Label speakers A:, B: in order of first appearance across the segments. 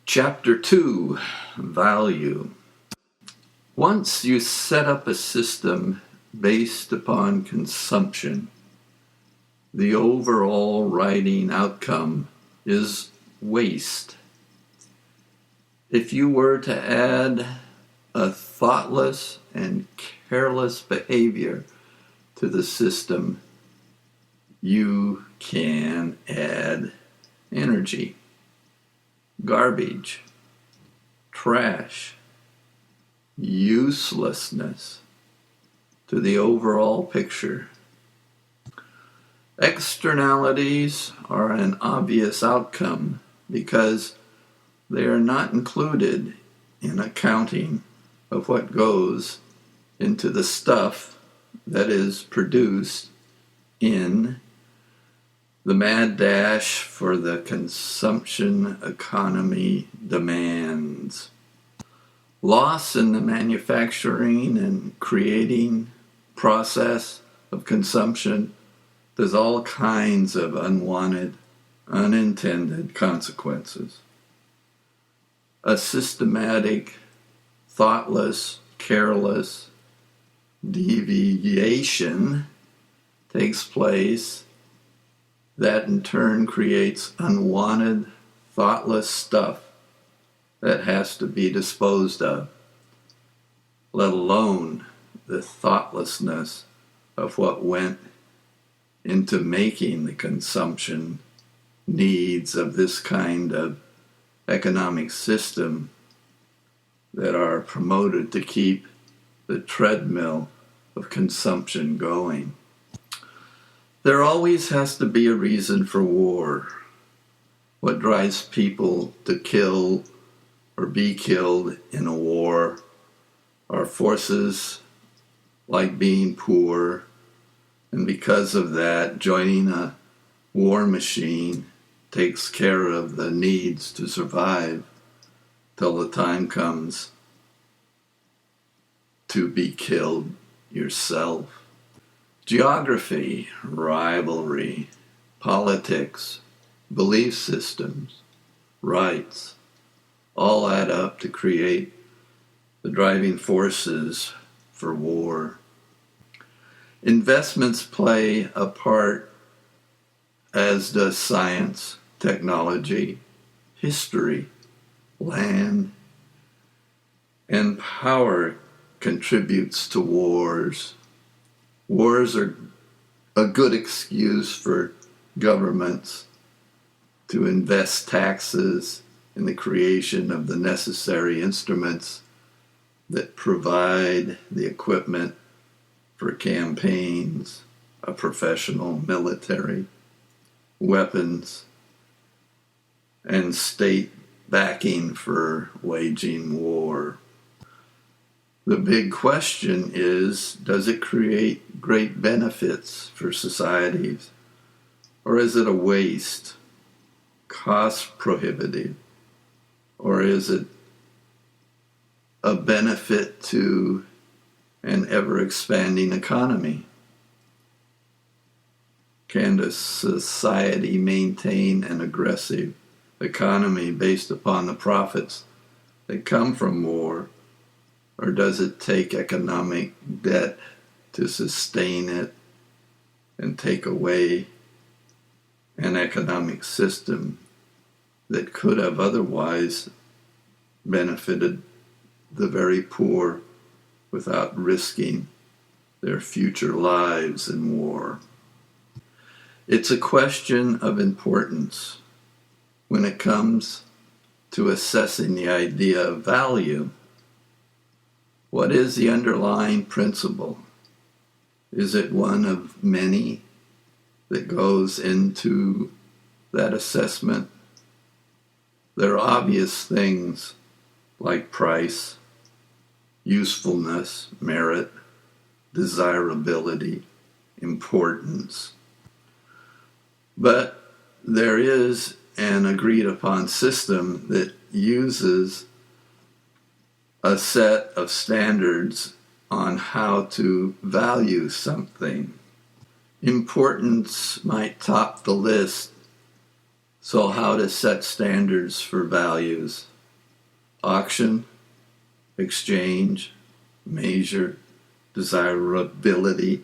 A: Chapter 2, Value. Once you set up a system based upon consumption, the overall writing outcome is waste. If you were to add a thoughtless and careless behavior to the system, you can add energy, garbage, trash, uselessness to the overall picture. Externalities are an obvious outcome because they are not included in accounting of what goes into the stuff that is produced in the mad dash for the consumption economy demands. Loss in the manufacturing and creating process of consumption does all kinds of unwanted, unintended consequences. A systematic, thoughtless, careless deviation takes place that in turn creates unwanted, thoughtless stuff that has to be disposed of, let alone the thoughtlessness of what went into making the consumption needs of this kind of economic system that are promoted to keep the treadmill of consumption going. There always has to be a reason for war. What drives people to kill or be killed in a war are forces like being poor, and because of that, joining a war machine takes care of the needs to survive till the time comes to be killed yourself. Geography, rivalry, politics, belief systems, rights, all add up to create the driving forces for war. Investments play a part, as does science, technology, history, land, and power contributes to wars. Wars are a good excuse for governments to invest taxes in the creation of the necessary instruments that provide the equipment for campaigns, a professional military, weapons, and state backing for waging war. The big question is, does it create great benefits for societies, or is it a waste, cost prohibitive, or is it a benefit to an ever-expanding economy? Can the society maintain an aggressive economy based upon the profits that come from war? Or does it take economic debt to sustain it and take away an economic system that could have otherwise benefited the very poor without risking their future lives in war? It's a question of importance when it comes to assessing the idea of value. What is the underlying principle? Is it one of many that goes into that assessment? There are obvious things like price, usefulness, merit, desirability, importance. But there is an agreed upon system that uses a set of standards on how to value something. Importance might top the list, so how to set standards for values. auction, exchange, measure, desirability,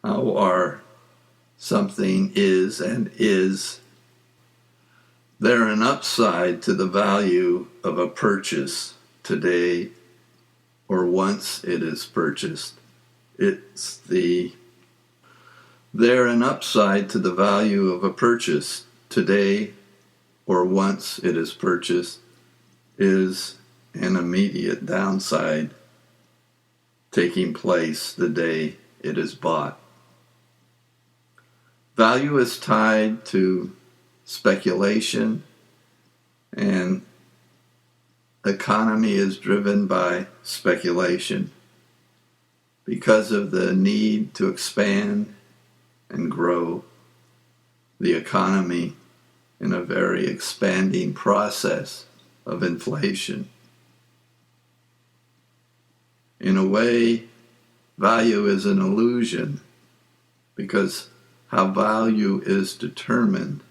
A: how our something is and is. They're an upside to the value of a purchase today or once it is purchased. They're an upside to the value of a purchase today or once it is purchased is an immediate downside taking place the day it is bought. Value is tied to speculation, and economy is driven by speculation because of the need to expand and grow the economy in a very expanding process of inflation. In a way, value is an illusion because how value is determined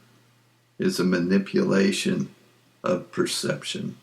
A: is a manipulation of perception.